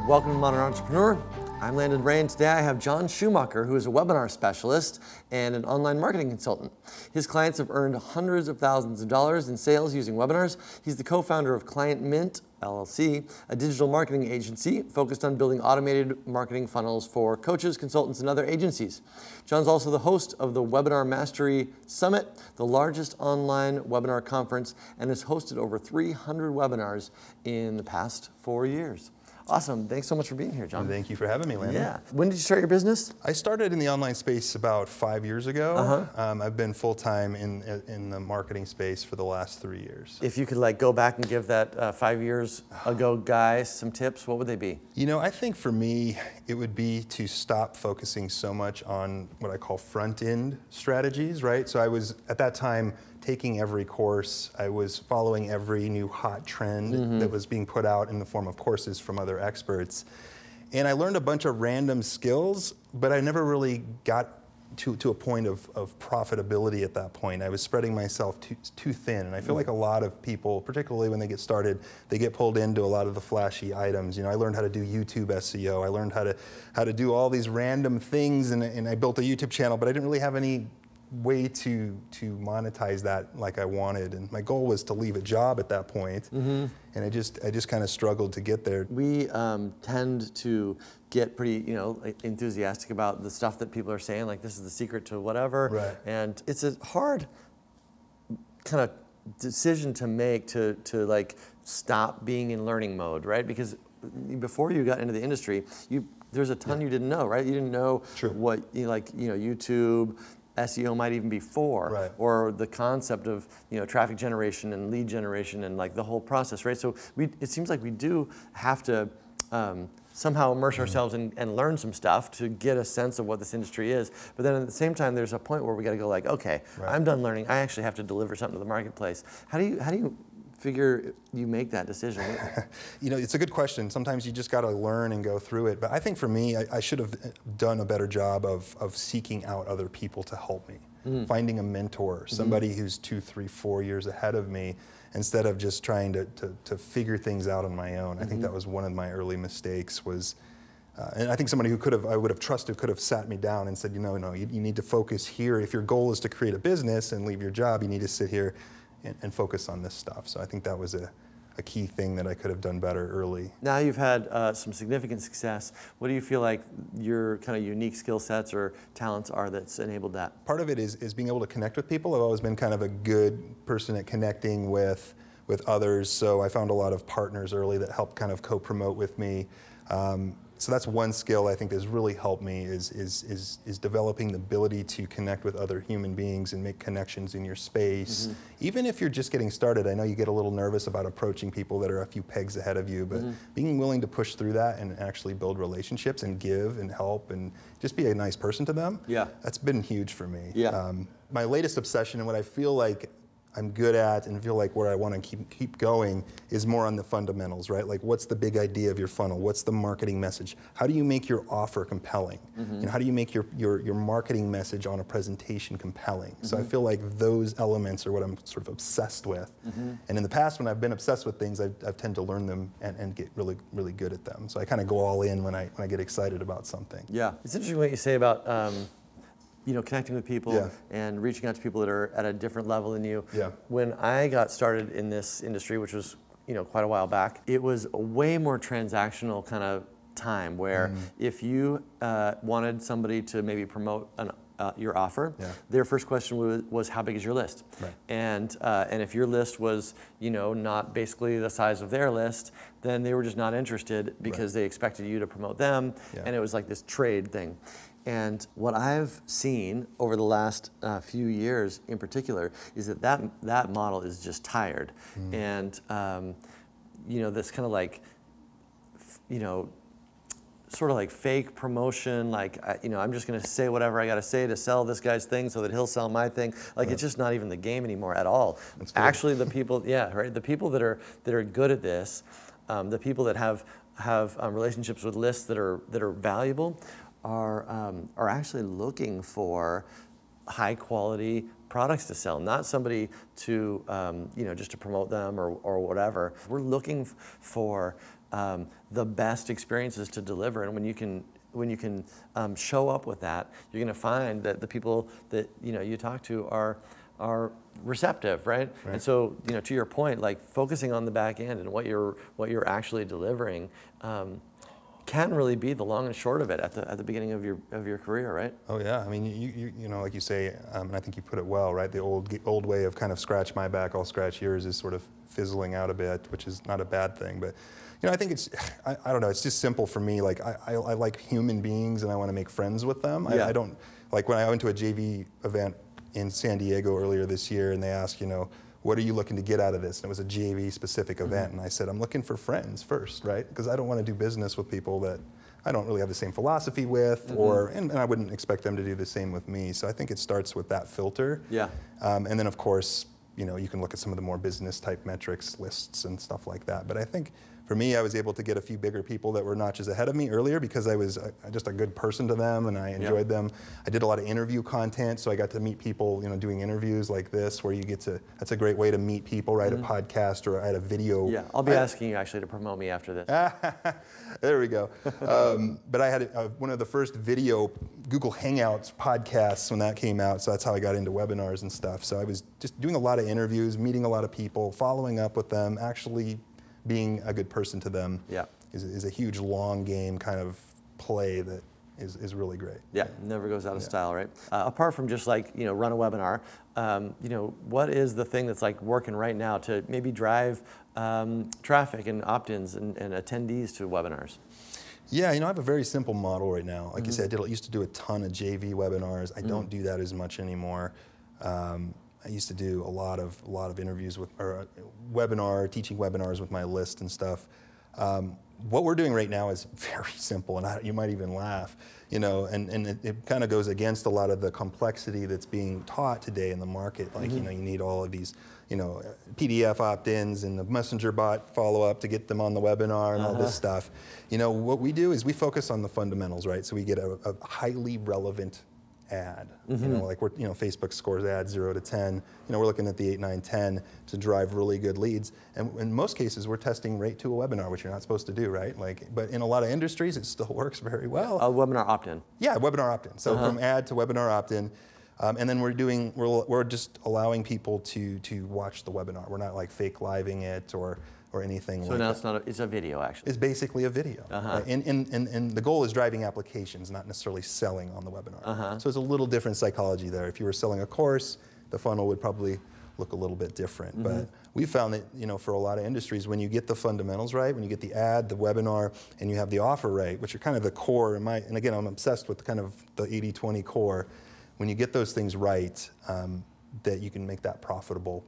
Welcome to Modern Entrepreneur. I'm Landon Ray, and today I have Jon Schumacher, who is a webinar specialist and an online marketing consultant. His clients have earned hundreds of thousands of dollars in sales using webinars. He's the co-founder of Client Mint, LLC, a digital marketing agency focused on building automated marketing funnels for coaches, consultants, and other agencies. Jon's also the host of the Webinar Mastery Summit, the largest online webinar conference, and has hosted over 300 webinars in the past 4 years. Awesome. Thanks so much for being here, Jon. Thank you for having me, Landon. Yeah. When did you start your business? I started in the online space about 5 years ago. I've been full-time in the marketing space for the last 3 years. If you could go back and give that 5 years ago guy some tips, what would they be? You know, I think for me, it would be to stop focusing so much on what I call front-end strategies, right? So I was, at that time, taking every course. I was following every new hot trend that was being put out in the form of courses from other experts. And I learned a bunch of random skills, but I never really got to a point of profitability at that point. I was spreading myself too thin. And I feel like a lot of people, particularly when they get started, they get pulled into a lot of the flashy items. You know, I learned how to do YouTube SEO. I learned how to do all these random things, and I built a YouTube channel, but I didn't really have any way to monetize that like I wanted, and my goal was to leave a job at that point, and I just kind of struggled to get there. We tend to get pretty enthusiastic about the stuff that people are saying, like this is the secret to whatever, right. And it's a hard kind of decision to make to stop being in learning mode, right? Because before you got into the industry, there's a ton you didn't know, right? You didn't know what YouTube SEO might even be for, right. Or the concept of traffic generation and lead generation and the whole process, right? So it seems like we do have to somehow immerse ourselves and learn some stuff to get a sense of what this industry is. But then at the same time, there's a point where we got to go okay, right. I'm done learning. I actually have to deliver something to the marketplace. How do you figure you make that decision? It's a good question. Sometimes you just got to learn and go through it. But I think for me, I should have done a better job of seeking out other people to help me. Finding a mentor, somebody who's 2, 3, 4 years ahead of me, instead of just trying to figure things out on my own. I think that was one of my early mistakes and I think somebody who I would have trusted could have sat me down and said, no, you need to focus here. If your goal is to create a business and leave your job, you need to sit here and focus on this stuff. So I think that was a key thing that I could have done better early. Now you've had some significant success. What do you feel like your kind of unique skill sets or talents are that's enabled that? Part of it is being able to connect with people. I've always been kind of a good person at connecting with others, so I found a lot of partners early that helped kind of co-promote with me. So that's one skill I think has really helped me is developing the ability to connect with other human beings and make connections in your space. Even if you're just getting started, I know you get a little nervous about approaching people that are a few pegs ahead of you, but being willing to push through that and actually build relationships and give and help and just be a nice person to them, that's been huge for me. My latest obsession and what I feel like I'm good at and feel like where I want to keep going is more on the fundamentals, right? Like what's the big idea of your funnel? What's the marketing message? How do you make your offer compelling? And how do you make your marketing message on a presentation compelling? So I feel like those elements are what I'm sort of obsessed with. And in the past, when I've been obsessed with things, I've tend to learn them and get really, really good at them. So I kind of go all in when I get excited about something. Yeah, it's interesting what you say about connecting with people and reaching out to people that are at a different level than you. When I got started in this industry, which was quite a while back, it was a way more transactional kind of time where if you wanted somebody to maybe promote your offer, their first question was how big is your list? And if your list was not basically the size of their list, then they were just not interested because they expected you to promote them, and it was like this trade thing. And what I've seen over the last few years in particular is that model is just tired. And this kind of sort of like fake promotion, I'm just going to say whatever I got to say to sell this guy's thing so that he'll sell my thing. It's just not even the game anymore at all. Actually, the people, the people that are good at this, the people that have relationships with lists that are valuable, are actually looking for high quality products to sell, not somebody to just to promote them or whatever. We're looking for the best experiences to deliver. And when you can show up with that, you're going to find that the people that you talk to are receptive, right? And so, to your point, like focusing on the back end and what you're actually delivering can really be the long and short of it at the beginning of your career, right? Oh yeah, I mean, you know, like you say, and I think you put it well, right? The old way of kind of scratch my back, I'll scratch yours is sort of fizzling out a bit, which is not a bad thing, but. I think I don't know, it's just simple for me. Like, I like human beings and I want to make friends with them. I don't, like when I went to a JV event in San Diego earlier this year and they asked, what are you looking to get out of this? And it was a JV specific event. And I said, I'm looking for friends first, right? Because I don't want to do business with people that I don't really have the same philosophy with, and I wouldn't expect them to do the same with me. So I think it starts with that filter. Yeah. And then of course, you can look at some of the more business type metrics, lists and stuff like that. But I think for me, I was able to get a few bigger people that were notches ahead of me earlier because I was just a good person to them and I enjoyed them. I did a lot of interview content, so I got to meet people, doing interviews like this where you get to, that's a great way to meet people, right? A podcast or at a video. Yeah, I'll be asking you actually to promote me after this. There we go. But I had one of the first video Google Hangouts podcasts when that came out, so that's how I got into webinars and stuff. So I was just doing a lot of interviews, meeting a lot of people, following up with them, actually being a good person to them is a huge long game kind of play that is really great. Yeah, never goes out of style, right? Apart from just like, run a webinar, what is the thing that's like working right now to maybe drive traffic and opt-ins and attendees to webinars? Yeah, I have a very simple model right now. Like you said, I used to do a ton of JV webinars. I don't do that as much anymore. I used to do a lot of interviews with, or teaching webinars with my list and stuff. What we're doing right now is very simple, and you might even laugh, and it kind of goes against a lot of the complexity that's being taught today in the market. Like, you need all of these, PDF opt-ins and the messenger bot follow-up to get them on the webinar and all this stuff. What we do is we focus on the fundamentals, right? So we get a highly relevant ad. Like Facebook scores ads 0 to 10. We're looking at the 8, 9, 10 to drive really good leads. And in most cases, we're testing right to a webinar, which you're not supposed to do, right? But in a lot of industries, it still works very well. A webinar opt-in. Yeah, webinar opt-in. So from ad to webinar opt-in. And then we're just allowing people to watch the webinar. We're not like fake living it or anything like that. So now it's a video, actually. It's basically a video. Right? And the goal is driving applications, not necessarily selling on the webinar. So it's a little different psychology there. If you were selling a course, the funnel would probably look a little bit different. But we found that, for a lot of industries, when you get the fundamentals right, when you get the ad, the webinar, and you have the offer right, which are kind of the core, and again, I'm obsessed with kind of the 80-20 core. When you get those things right, that you can make that profitable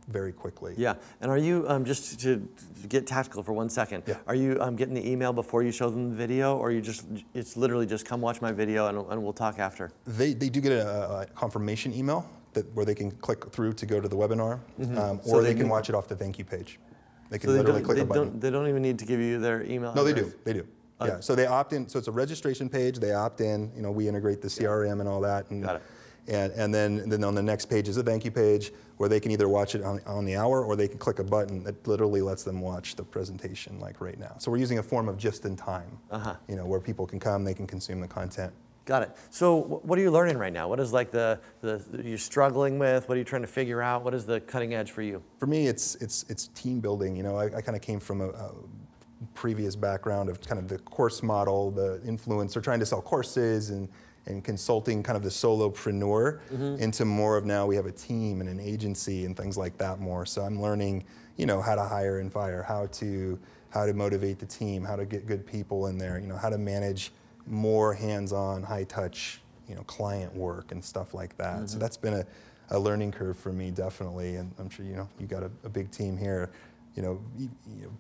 very quickly. Yeah, and are you, just to get tactical for 1 second, are you getting the email before you show them the video, or it's literally just come watch my video and we'll talk after? They do get a confirmation email where they can click through to go to the webinar, so or they can watch it off the thank you page. They can literally click a button. They don't even need to give you their email No, address? they do. Yeah, so they opt in, so it's a registration page, they opt in, we integrate the CRM and all that. And, Got it. And then on the next page is a thank you page where they can either watch it on the hour or they can click a button that literally lets them watch the presentation like right now. So we're using a form of just in time, where people can come, they can consume the content. Got it. So what are you learning right now? What is like you're struggling with? What are you trying to figure out? What is the cutting edge for you? For me, it's team building. I kind of came from a previous background of kind of the course model, the influencer, trying to sell courses and consulting kind of the solopreneur into more of now we have a team and an agency and things like that more. So I'm learning, how to hire and fire, how to motivate the team, how to get good people in there, how to manage more hands-on, high-touch, client work and stuff like that. So that's been a learning curve for me, definitely. And I'm sure, you got a big team here.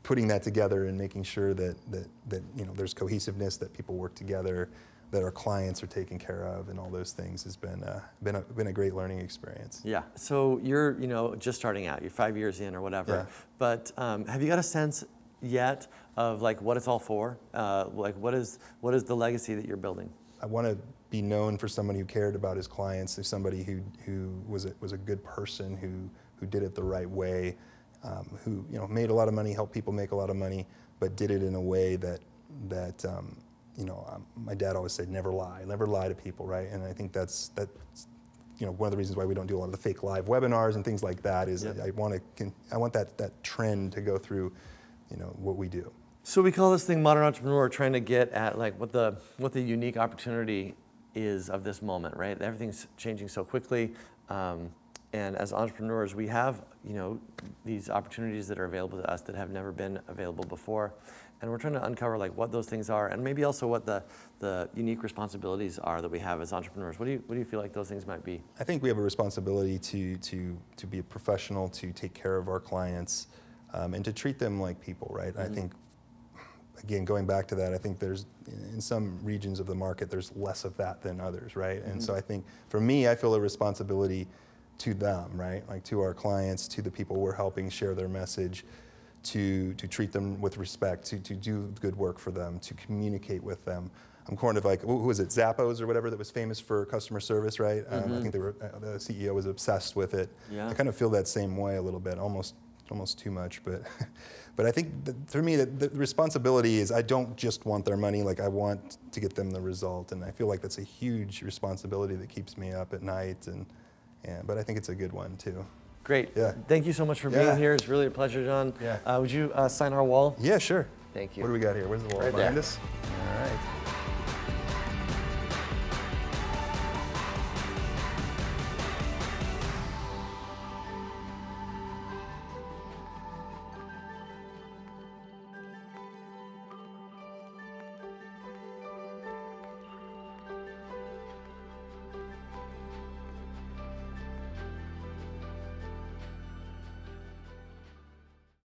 Putting that together and making sure that there's cohesiveness, that people work together, that our clients are taken care of, and all those things has been a great learning experience. Yeah. So you're just starting out. You're 5 years in or whatever. Yeah. But have you got a sense yet of like what it's all for? Like what is the legacy that you're building? I want to be known for somebody who cared about his clients, as somebody who was a good person, who did it the right way. who made a lot of money, helped people make a lot of money, but did it in a way that my dad always said, never lie to people, right? And I think that's one of the reasons why we don't do a lot of the fake live webinars and things like that is I want that trend to go through, what we do. So we call this thing Modern Entrepreneur, trying to get at like what the unique opportunity is of this moment, right? Everything's changing so quickly, and as entrepreneurs, we have these opportunities that are available to us that have never been available before, and we're trying to uncover like what those things are, and maybe also what the unique responsibilities are that we have as entrepreneurs. What do you feel like those things might be? I think we have a responsibility to be a professional, to take care of our clients, and to treat them like people, right? Mm-hmm. I think, again, going back to that, I think there's, in some regions of the market, there's less of that than others, right? Mm-hmm. And so I think, for me, I feel a responsibility to them, right? Like to our clients, to the people we're helping share their message, to treat them with respect, to do good work for them, to communicate with them. I'm kind of like, who was it, Zappos or whatever, that was famous for customer service, right? Mm-hmm. I think the CEO was obsessed with it. Yeah. I kind of feel that same way a little bit, almost too much, but I think that for me, the responsibility is I don't just want their money, like I want to get them the result, and I feel like that's a huge responsibility that keeps me up at night, but I think it's a good one too. Great. Yeah. Thank you so much for being here. It's really a pleasure, Jon. Yeah. Would you sign our wall? Yeah, sure. Thank you. What do we got here? Where's the wall? Right behind there. us?